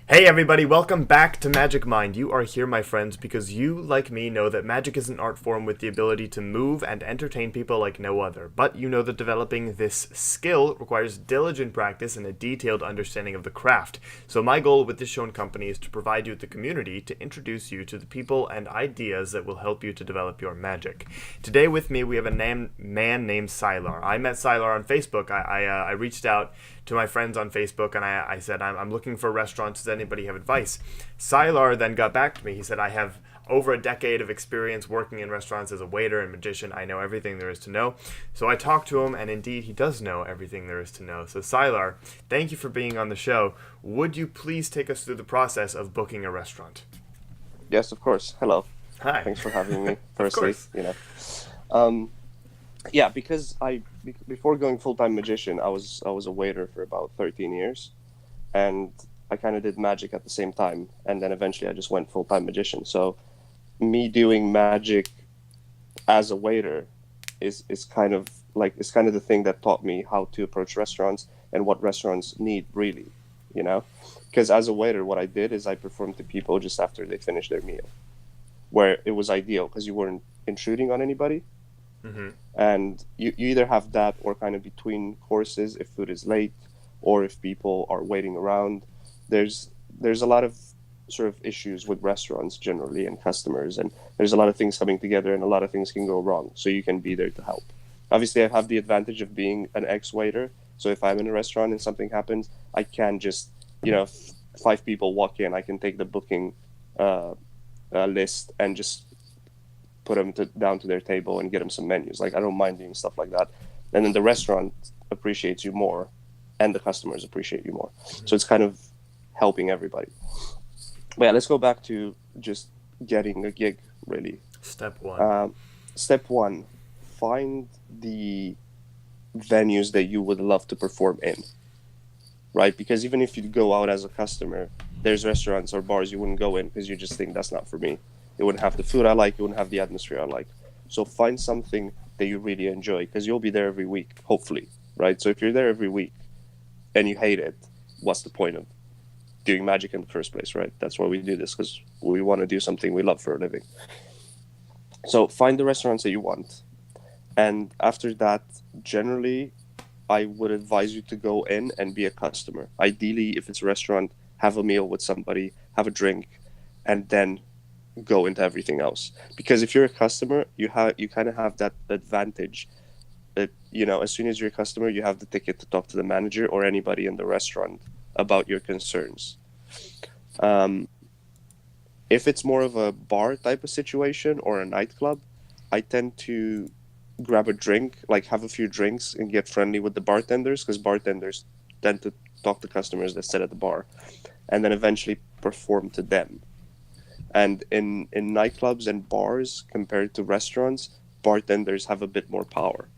Hey everybody, welcome back to Magic Mind. You are here, my friends, because you, like me, know that magic is an art form with the ability to move and entertain people like no other. But you know that developing this skill requires diligent practice and a detailed understanding of the craft. So my goal with this show and company is to provide you with the community to introduce you to the people and ideas that will help you to develop your magic. Today with me we have a man named Sylar. I met Sylar on Facebook. I reached out to my friends on Facebook and I said, I'm looking for restaurants. Does anybody have advice? Sylar then got back to me. He said, I have over a decade of experience working in restaurants as a waiter and magician. I know everything there is to know. So I talked to him, and indeed, he does know everything there is to know. So, Sylar, thank you for being on the show. Would you please take us through the process of booking a restaurant? Yes, of course. Hello. Hi. Thanks for having me. Of Firstly, course. Um, yeah, because before going full-time magician, I was a waiter for about 13 years, and I kind of did magic at the same time, and then eventually I just went full-time magician. So me doing magic as a waiter is kind of the thing that taught me how to approach restaurants and what restaurants need really, you know? Because as a waiter, what I did is I performed to people just after they finished their meal, where it was ideal because you weren't intruding on anybody, Mm-hmm. and you either have that or kind of between courses if food is late or if people are waiting around. There's a lot of sort of issues with restaurants generally and customers, and there's a lot of things coming together and a lot of things can go wrong, so you can be there to help. Obviously I have the advantage of being an ex-waiter, so if I'm in a restaurant and something happens, I can just, if five people walk in, I can take the booking uh, list and just put them down to their table and get them some menus. Like, I don't mind doing stuff like that. And then the restaurant appreciates you more, and the customers appreciate you more. So it's kind of helping everybody. But yeah, let's go back to just getting a gig, really. Step one. Um, Step one, find the venues that you would love to perform in, right? Because even if you go out as a customer, there's restaurants or bars you wouldn't go in because you just think that's not for me. It wouldn't have the food I like, it wouldn't have the atmosphere I like. So find something that you really enjoy because you'll be there every week, hopefully, right? So if you're there every week and you hate it, what's the point of doing magic in the first place, right? That's why we do this, because we want to do something we love for a living. So find the restaurants that you want. And after that, generally, I would advise you to go in and be a customer. Ideally, if it's a restaurant, have a meal with somebody, have a drink, and then go into everything else. Because if you're a customer, you kind of have that advantage that, as soon as you're a customer, you have the ticket to talk to the manager or anybody in the restaurant about your concerns. Um, if it's more of a bar type of situation or a nightclub, I tend to grab a drink, like have a few drinks and get friendly with the bartenders, because bartenders tend to talk to customers that sit at the bar, and then eventually perform to them. And in nightclubs and bars compared to restaurants, bartenders have a bit more power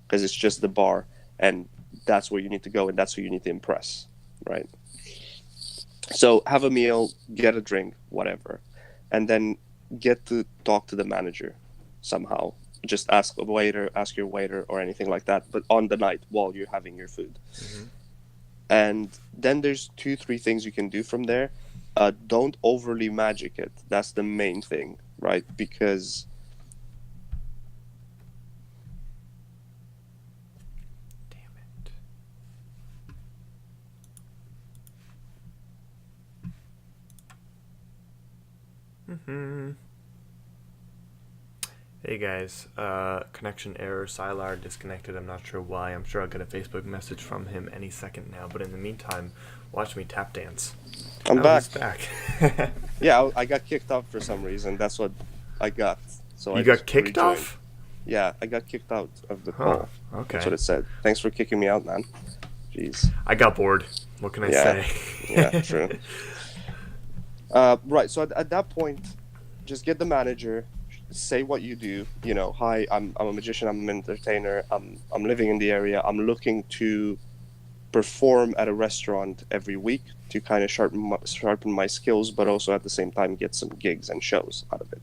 because it's just the bar, and that's where you need to go and that's who you need to impress, right? So have a meal, get a drink, whatever, and then get to talk to the manager somehow. Just ask your waiter or anything like that, but on the night while you're having your food. Mm-hmm. And then there's two, three things you can do from there. Don't overly magic it. That's the main thing, right? Because Damn it. Mm-hmm. Hey guys, connection error, Sylar disconnected. I'm not sure why. I'm sure I'll get a Facebook message from him any second now. But in the meantime, watch me tap dance. I'm Oh, back. he's back. Yeah, I got kicked out for some reason. That's what I got. So You I got just kicked rejoined. off? Yeah, I got kicked out of the Huh. call. That's Okay. what it said. Thanks for kicking me out, man. Jeez. I got bored. What can I Yeah, say? yeah, true. Right. So at that point, just get the manager, say what you do. Hi, I'm a magician. I'm an entertainer. I'm living in the area. I'm looking to perform at a restaurant every week to kind of sharpen my skills, but also at the same time get some gigs and shows out of it.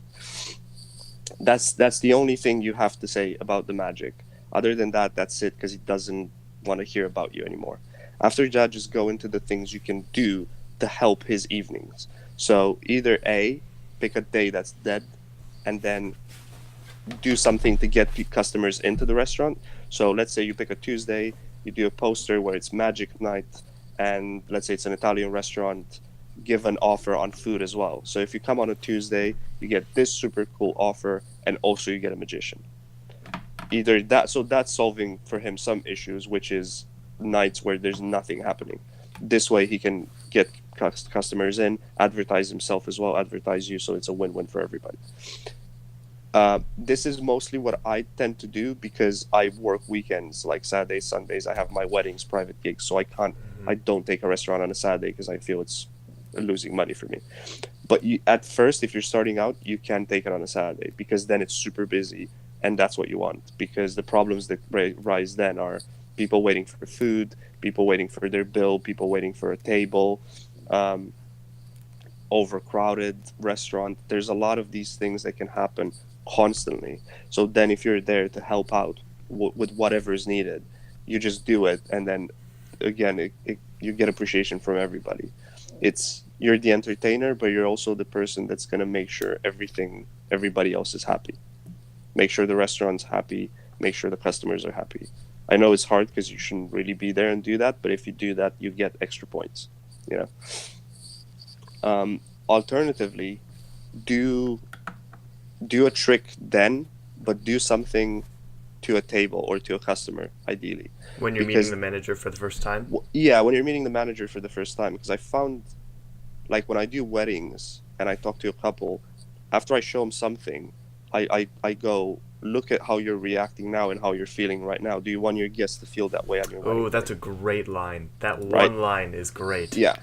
That's the only thing you have to say about the magic. Other than that, that's it, because he doesn't want to hear about you anymore. After that, just go into the things you can do to help his evenings. So either A, pick a day that's dead, and then do something to get customers into the restaurant. So let's say you pick a Tuesday, you do a poster where it's magic night, and let's say it's an Italian restaurant, give an offer on food as well. So if you come on a Tuesday, you get this super cool offer, and also you get a magician. Either that, so that's solving for him some issues, which is nights where there's nothing happening. This way he can get customers in, advertise himself as well, advertise you, so it's a win-win for everybody. This is mostly what I tend to do because I work weekends, like Saturdays, Sundays. I have my weddings, private gigs, so I don't take a restaurant on a Saturday because I feel it's losing money for me. But at first, if you're starting out, you can take it on a Saturday because then it's super busy, and that's what you want. Because the problems that rise then are people waiting for food, people waiting for their bill, people waiting for a table, overcrowded restaurant. There's a lot of these things that can happen constantly. So then if you're there to help out with whatever is needed, you just do it, and then again you get appreciation from everybody. You're the entertainer, but you're also the person that's going to make sure everybody else is happy, make sure the restaurant's happy, make sure the customers are happy. I know it's hard because you shouldn't really be there and do that, but if you do that, you get extra points, you know. Alternatively, do a trick then, but do something to a table or to a customer, ideally. When you're meeting the manager for the first time? Yeah, when you're meeting the manager for the first time. Because I found, like, when I do weddings and I talk to a couple, after I show them something, I go, look at how you're reacting now and how you're feeling right now. Do you want your guests to feel that way on your wedding? Oh, that's a great line. That one line is great. Yeah.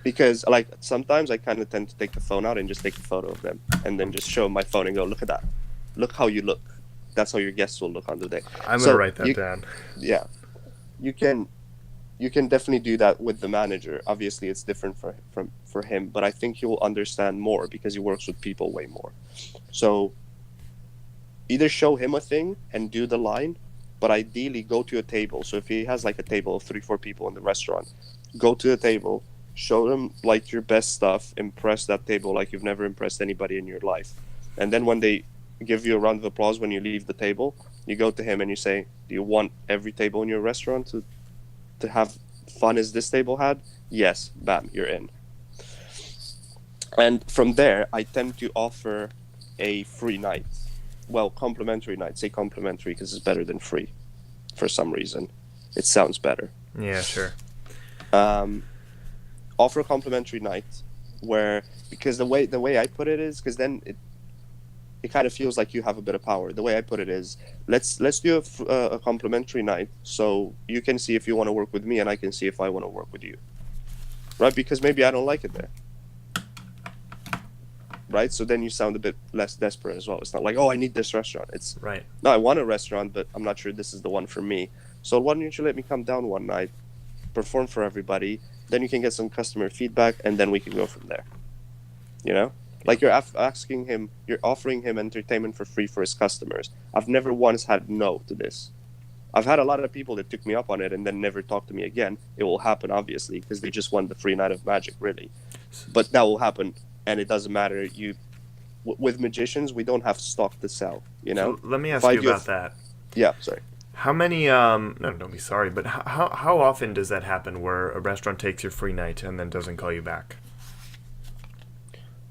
Because, like, sometimes I kind of tend to take the phone out and just take a photo of them and then just show them my phone and go, look at that. Look how you look. That's how your guests will look on the day. I'm going to write that down. Yeah. You can definitely do that with the manager. Obviously, it's different for him, but I think he will understand more because he works with people way more. So either show him a thing and do the line, but ideally go to a table. So if he has like a table of 3-4 people in the restaurant, go to the table, show them like your best stuff, impress that table like you've never impressed anybody in your life. And then when they give you a round of applause when you leave the table, you go to him and you say, do you want every table in your restaurant to have fun as this table had? Yes. Bam, you're in. And from there, I tend to offer a free night. Well, complimentary night. Say complimentary because it's better than free for some reason. It sounds better. Yeah, sure. Offer a complimentary night where, because the way I put it is, because then it kind of feels like you have a bit of power. The way I put it is, let's do a complimentary night so you can see if you want to work with me and I can see if I want to work with you. Right? Because maybe I don't like it there. Right? So then you sound a bit less desperate as well. It's not like, oh, I need this restaurant. It's right. No, I want a restaurant, but I'm not sure this is the one for me. So why don't you let me come down one night, perform for everybody, then you can get some customer feedback, and then we can go from there. You know? Like you're offering him entertainment for free for his customers. I've never once had no to this. I've had a lot of people that took me up on it and then never talked to me again. It will happen, obviously, because they just want the free night of magic, really. But that will happen, and it doesn't matter. With magicians, we don't have stock to sell, you know? So let me ask you about that. Yeah, sorry. How many, no, don't be sorry, but how often does that happen where a restaurant takes your free night and then doesn't call you back?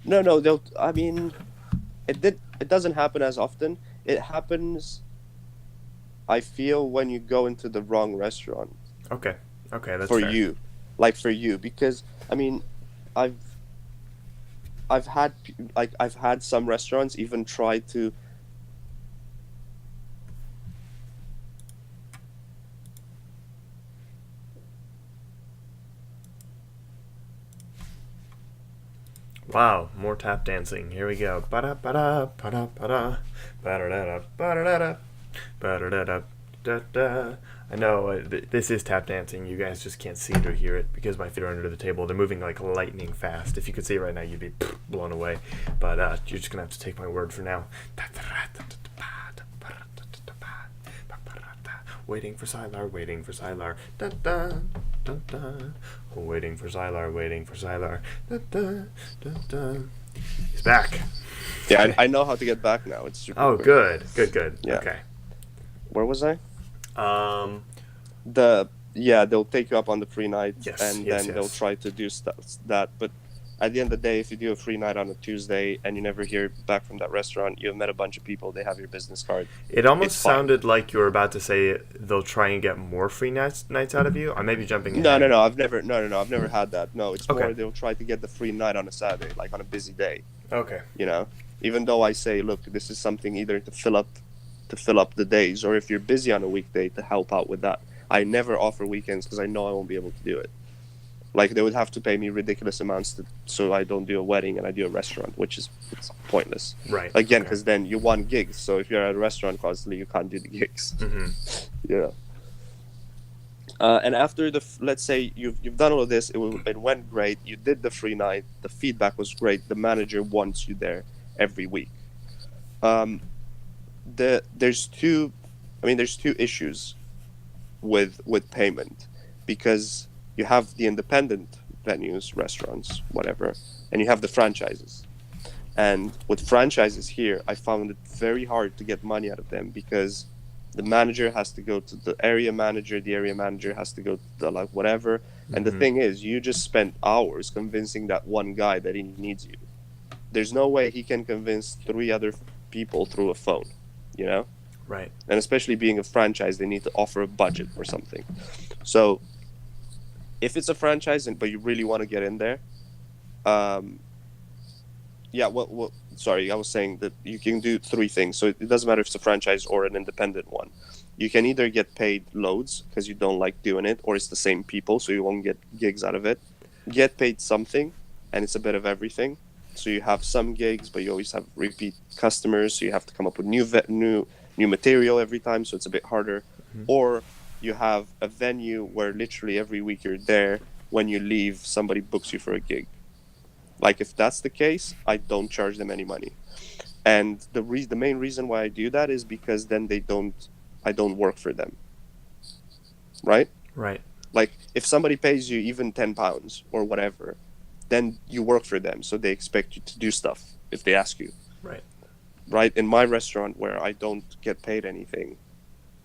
No, I mean, it doesn't happen as often. It happens, I feel, when you go into the wrong restaurant. Okay, that's for fair. you. Like, for you, because, I mean, I've had some restaurants even try to Wow, more tap dancing. Here we go. Ba-da, ba-da, ba-da, ba-da, ba-da-da-da, ba-da-da-da, ba-da-da-da, da-da. I know, this is tap dancing. You guys just can't see it or hear it because my feet are under the table. They're moving like lightning fast. If you could see it right now, you'd be blown away. But you're just going to have to take my word for now. Waiting for Sylar, waiting for Sylar. Da-da, dun, dun. Waiting for Sylar, waiting for Sylar. Dun, dun, dun, dun. He's back. Yeah, I know how to get back now. It's super Oh, quick. good. Yeah. Okay. Where was I? Um. They'll take you up on the free night, Yes, and yes, then they'll yes. try to do that. But at the end of the day, if you do a free night on a Tuesday and you never hear back from that restaurant, you've met a bunch of people, they have your business card. It almost It's fine. sounded like you were about to say they'll try and get more free nights out of you. I may be jumping No, ahead. no, no. I've never had that. No, it's Okay. more they'll try to get the free night on a Saturday, like on a busy day. Okay. You know, even though I say, look, this is something either to fill up the days, or if you're busy on a weekday, to help out with that. I never offer weekends because I know I won't be able to do it. Like they would have to pay me ridiculous amounts so I don't do a wedding and I do a restaurant, which is it's pointless. Right. Again, Okay. because then you want gigs. So if you're at a restaurant constantly, you can't do the gigs. Yeah. And after let's say you've done all of this, it went great. You did the free night. The feedback was great. The manager wants you there every week. There's two issues with payment, because you have the independent venues, restaurants, whatever, and you have the franchises. And with franchises here, I found it very hard to get money out of them, because the manager has to go to the area manager has to go to the like whatever. And the thing is, you just spent hours convincing that one guy that he needs you. There's no way he can convince 3 other people through a phone, you know? Right. And especially being a franchise, they need to offer a budget or something. So if it's a franchise but you really want to get in there, sorry, I was saying that you can do 3 things. So it doesn't matter if it's a franchise or an independent one. You can either get paid loads because you don't like doing it, or it's the same people, so you won't get gigs out of it. Get paid something, and it's a bit of everything. So you have some gigs, but you always have repeat customers, so you have to come up with new material every time, so it's a bit harder. Or you have a venue where literally every week you're there. When you leave, somebody books you for a gig. Like if that's the case, I don't charge them any money. And the main reason why I do that is because then I don't work for them. Right? Right. Like if somebody pays you even £10 or whatever, then you work for them, so they expect you to do stuff if they ask you. Right? In my restaurant, where I don't get paid anything,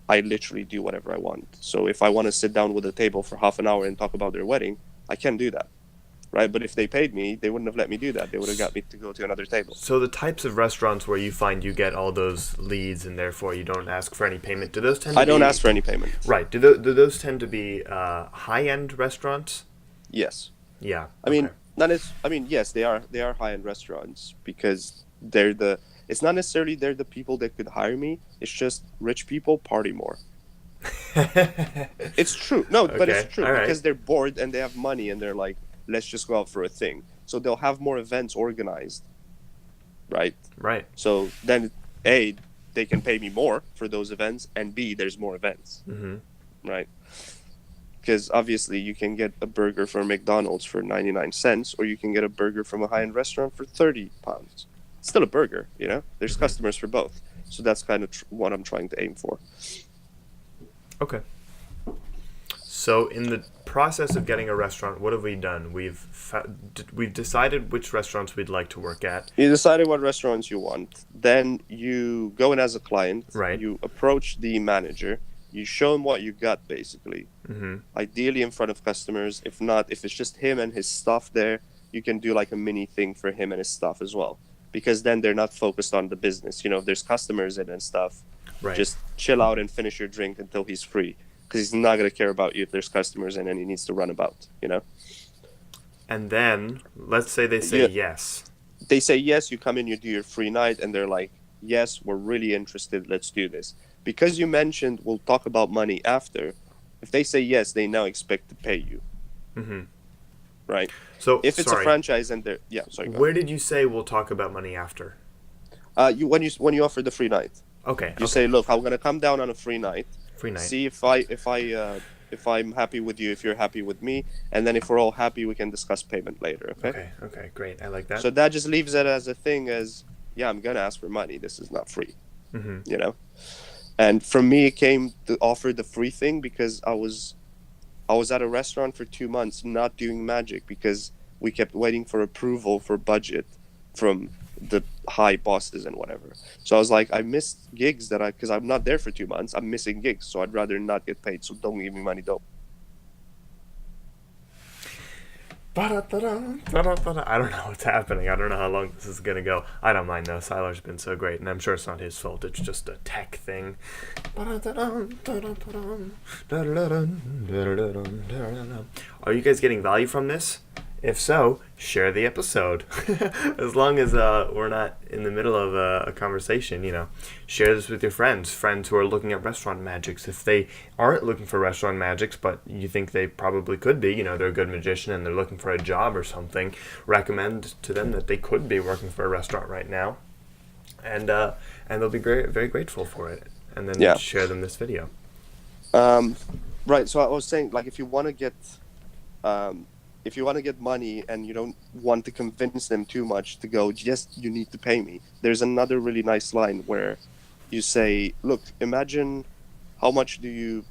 I literally do whatever I want. So if I want to sit down with a table for half an hour and talk about their wedding, I can do that. Right? But if they paid me, they wouldn't have let me do that. They would have got me to go to another table. So the types of restaurants where you find you get all those leads and therefore you don't ask for any payment, do those tend to I don't ask for any payment. Right. Do those tend to be high-end restaurants? Yes. Yeah. I mean, yes, they are high-end restaurants, because it's not necessarily they're the people that could hire me. It's just rich people party more. It's true. No, but Okay, it's true, all right. because they're bored and they have money and they're like, let's just go out for a thing. So they'll have more events organized, right? Right. So then, A, they can pay me more for those events, and B, there's more events, right? Because obviously you can get a burger from McDonald's for 99 cents, or you can get a burger from a high-end restaurant for £30. It's still a burger, you know? There's customers for both. So that's kind of what I'm trying to aim for. Okay. So in the process of getting a restaurant, what have we done? We've decided which restaurants we'd like to work at. You decided what restaurants you want. Then you go in as a client. Right. You approach the manager. You show him what you got, basically. Ideally in front of customers. If not, if it's just him and his staff there, you can do like a mini thing for him and his staff as well. Because then they're not focused on the business. You know, if there's customers in and stuff, Right. just chill out and finish your drink until he's free. Because he's not going to care about you if there's customers in and he needs to run about, you know? And then, let's say they say yes. They say yes, you come in, you do your free night, and they're like, yes, we're really interested, let's do this. Because you mentioned we'll talk about money after, if they say yes, they now expect to pay you. Right? So, If it's a franchise and they're... Yeah, sorry. Where did you say we'll talk about money after? When you offer the free night. Okay. You say, look, I'm going to come down on a free night. Free night. See if I'm happy with you, if you're happy with me, and then if we're all happy, we can discuss payment later. Okay. Okay. Great. I like that. So that just leaves it as a thing as, yeah, I'm gonna ask for money. This is not free. You know. And for me, it came to offer the free thing because I was I was at a restaurant for 2 months not doing magic because we kept waiting for approval for budget from the high bosses and whatever. So I was like, I missed gigs because I'm not there for 2 months. I'm missing gigs, so I'd rather not get paid. So don't give me money, don't. I don't know what's happening. I don't know how long this is gonna go. I don't mind though. Sylar's been so great, and I'm sure it's not his fault. It's just a tech thing. Are you guys getting value from this? If so, share the episode. As long as we're not in the middle of a conversation, share this with your friends who are looking at restaurant magics. If they aren't looking for restaurant magics, but you think they probably could be, they're a good magician and they're looking for a job or something, recommend to them that they could be working for a restaurant right now, and they'll be very grateful for it. And then share them this video. Right. So I was saying, like, if you want to get money and you don't want to convince them too much to go, yes, you need to pay me. There's another really nice line where you say, look, imagine how much do you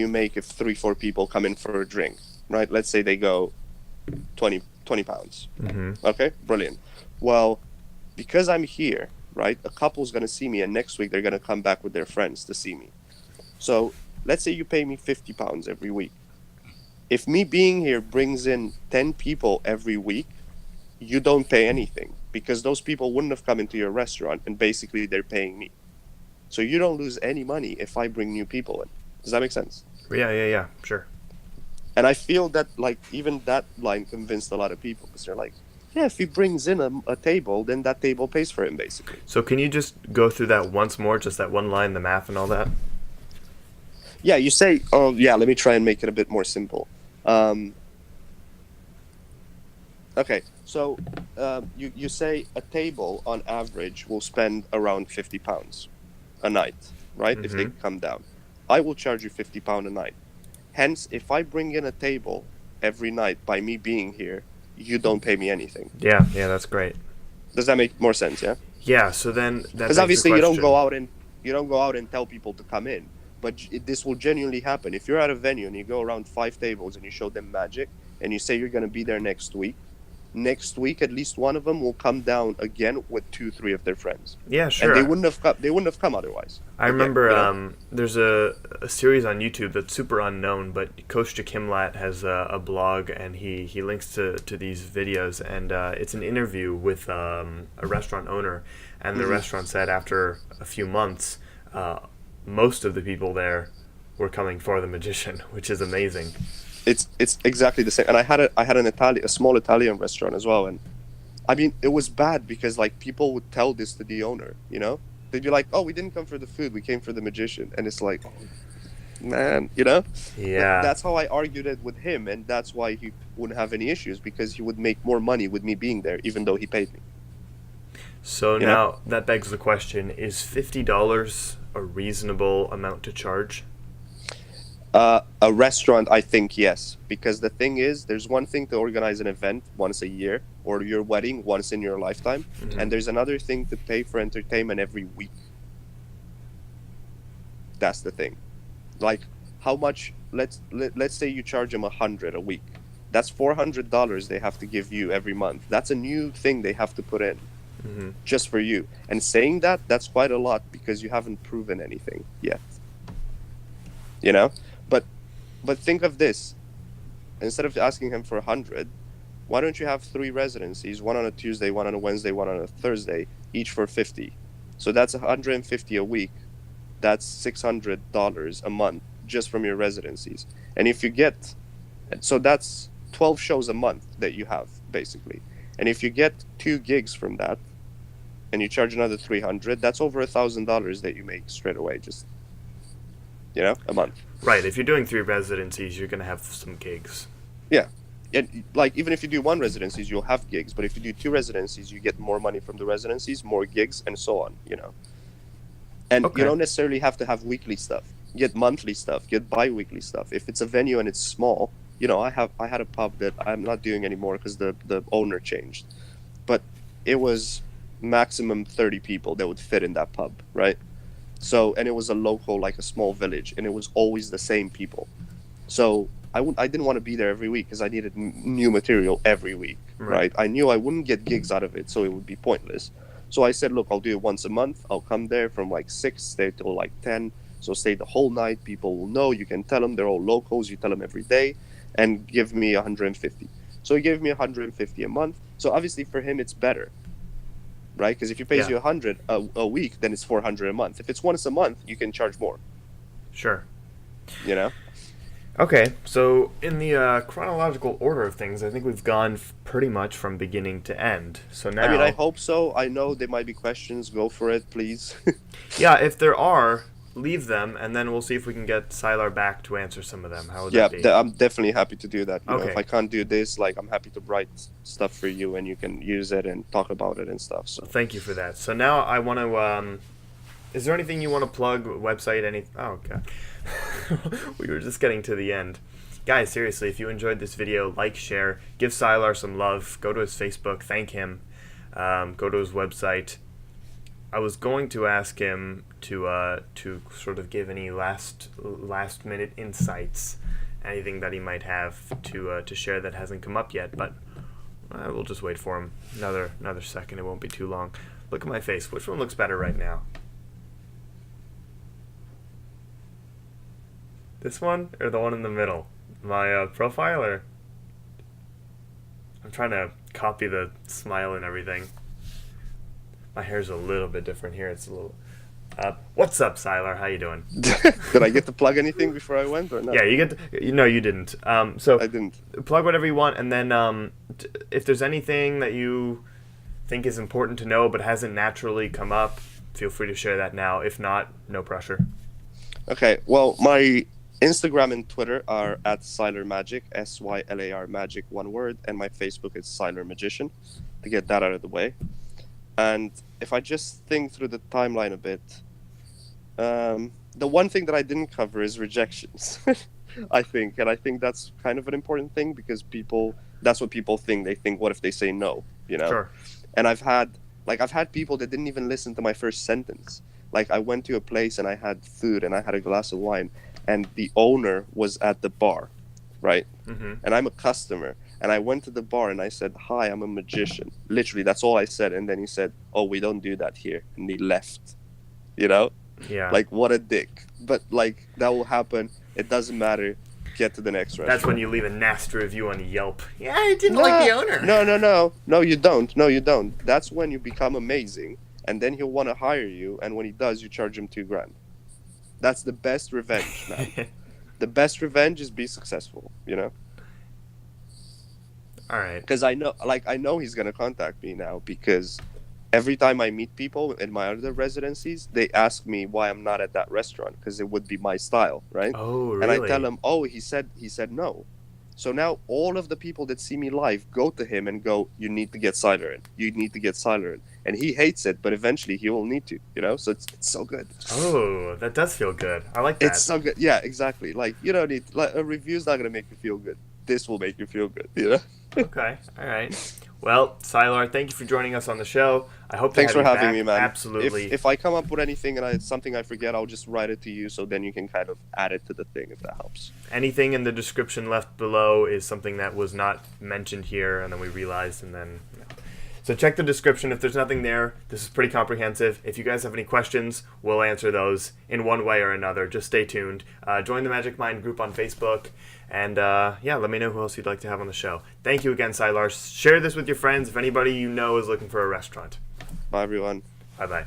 make if 3-4 people come in for a drink, right? Let's say they go 20 pounds. Mm-hmm. Okay, brilliant. Well, because I'm here, right, a couple's going to see me and next week they're going to come back with their friends to see me. So let's say you pay me 50 pounds every week. If me being here brings in 10 people every week, you don't pay anything because those people wouldn't have come into your restaurant and basically they're paying me. So you don't lose any money if I bring new people in. Does that make sense? Yeah, sure. And I feel that, like, even that line convinced a lot of people because they're like, yeah, if he brings in a table, then that table pays for him, basically. So can you just go through that once more, just that one line, the math and all that? Yeah, you say, oh, yeah, let me try and make it a bit more simple. Okay, so you say a table on average will spend around 50 pounds a night, right? Mm-hmm. If they come down. I will charge you £50 a night. Hence, if I bring in a table every night by me being here, you don't pay me anything. Yeah, that's great. Does that make more sense? Yeah. Yeah. So then, because obviously you don't go out and tell people to come in, but this will genuinely happen. If you're at a venue and you go around 5 tables and you show them magic and you say you're going to be there next week at least one of them will come down again with 2-3 of their friends. Yeah, sure. And they wouldn't have come otherwise. I remember there's a series on YouTube that's super unknown, but Coach Kimlat has a blog and he links to these videos, and it's an interview with a restaurant owner, and the restaurant said after a few months most of the people there were coming for the magician, which is amazing. It's exactly the same. And I had a small Italian restaurant as well, and I mean it was bad because like people would tell this to the owner, they'd be like, oh, we didn't come for the food, we came for the magician, and it's like, man, Yeah. That's how I argued it with him, and that's why he wouldn't have any issues because he would make more money with me being there, even though he paid me. So now that begs the question: is $50 a reasonable amount to charge? A restaurant, I think yes, because the thing is, there's one thing to organize an event once a year or your wedding once in your lifetime, and there's another thing to pay for entertainment every week. That's the thing. Like, how much? Let's say you charge them $100 a week. That's $400 they have to give you every month. That's a new thing they have to put in just for you. And saying that's quite a lot because you haven't proven anything yet. But think of this. Instead of asking him for 100, why don't you have 3 residencies, one on a Tuesday, one on a Wednesday, one on a Thursday, each for 50? So that's 150 a week. That's $600 a month just from your residencies. And if you get, so that's 12 shows a month that you have basically. And if you get 2 gigs from that, and you charge another $300, that's over $1,000 that you make straight away, just a month. Right. If you're doing 3 residencies, you're going to have some gigs. Yeah. And like, even if you do 1 residencies, you'll have gigs. But if you do 2 residencies, you get more money from the residencies, more gigs, and so on, And you don't necessarily have to have weekly stuff. You get monthly stuff, you get bi-weekly stuff. If it's a venue and it's small, I had a pub that I'm not doing anymore because the owner changed. But it was maximum 30 people that would fit in that pub, right? So, and it was a local, like a small village, and it was always the same people. So I didn't want to be there every week because I needed new material every week, right? I knew I wouldn't get gigs out of it, so it would be pointless. So I said, look, I'll do it once a month. I'll come there from like 6, stay till like 10. So stay the whole night. People will know. You can tell them they're all locals. You tell them every day, and give me 150. So he gave me 150 a month. So obviously for him it's better, right? Because if he pays you 100 a week, then it's 400 a month. If it's once a month, you can charge more. Sure. You know. Okay, so in the chronological order of things, I think we've gone pretty much from beginning to end. So now, I mean, I hope so. I know there might be questions. Go for it, please. yeah, if there are, leave them, and then we'll see if we can get Sylar back to answer some of them. How would that be? Yeah, I'm definitely happy to do that. You know, Okay. if I can't do this, like, I'm happy to write stuff for you, and you can use it and talk about it and stuff. So Thank you for that. So now I want to. Is there anything you want to plug? Website? Any? Oh god, we were just getting to the end. Guys, seriously, if you enjoyed this video, like, share, give Sylar some love. Go to his Facebook, thank him. Go to his website. I was going to ask him to sort of give any last minute insights, anything that he might have to share that hasn't come up yet, but we'll just wait for him another second. It won't be too long. Look at my face. Which one looks better right now? This one or the one in the middle? My profile, or I'm trying to copy the smile and everything. My hair's a little bit different here. It's a little. What's up, Sylar? How you doing? Did I get to plug anything before I went or not? Yeah, you get. No, you didn't. So I didn't. Plug whatever you want, and then if there's anything that you think is important to know but hasn't naturally come up, feel free to share that now. If not, no pressure. Okay. Well, my Instagram and Twitter are at Sylar Magic, SYLAR Magic, one word, and my Facebook is Sylar Magician. To get that out of the way. And if I just think through the timeline a bit, the one thing that I didn't cover is rejections, I think. And I think that's kind of an important thing because that's what people think. They think, what if they say no, you know? Sure. And I've had people that didn't even listen to my first sentence. Like, I went to a place and I had food and I had a glass of wine and the owner was at the bar, right? Mm-hmm. And I'm a customer. And I went to the bar and I said, hi, I'm a magician. Literally, that's all I said. And then he said, oh, we don't do that here. And he left, you know? Yeah. Like, what a dick. But, like, that will happen. It doesn't matter. Get to the next restaurant. That's when you leave a nasty review on Yelp. Yeah, I didn't like the owner. No. No, you don't. No, you don't. That's when you become amazing. And then he'll want to hire you. And when he does, you charge him $2,000. That's the best revenge, man. The best revenge is be successful, you know? All right. Because I know he's gonna contact me now because every time I meet people in my other residencies, they ask me why I'm not at that restaurant because it would be my style, right? Oh, really? And I tell them, oh, he said no. So now all of the people that see me live go to him and go, you need to get Sylar in. You need to get Sylar in. And he hates it, but eventually he will need to, you know? So it's so good. Oh, that does feel good. I like that. It's so good. Yeah, exactly. Like, you don't need, like, a review's not gonna make you feel good. This will make you feel good, you know? Okay, all right. Well, Sylar, thank you for joining us on the show. I hope to Thanks have for you having back. me, man. Absolutely. If I come up with anything and it's something I forget, I'll just write it to you so then you can kind of add it to the thing if that helps. Anything in the description left below is something that was not mentioned here, and then we realized, and then... So check the description. If there's nothing there, this is pretty comprehensive. If you guys have any questions, we'll answer those in one way or another. Just stay tuned. Join the Magic Mind group on Facebook. And yeah, let me know who else you'd like to have on the show. Thank you again, Sylar. Share this with your friends if anybody you know is looking for a restaurant. Bye, everyone. Bye-bye.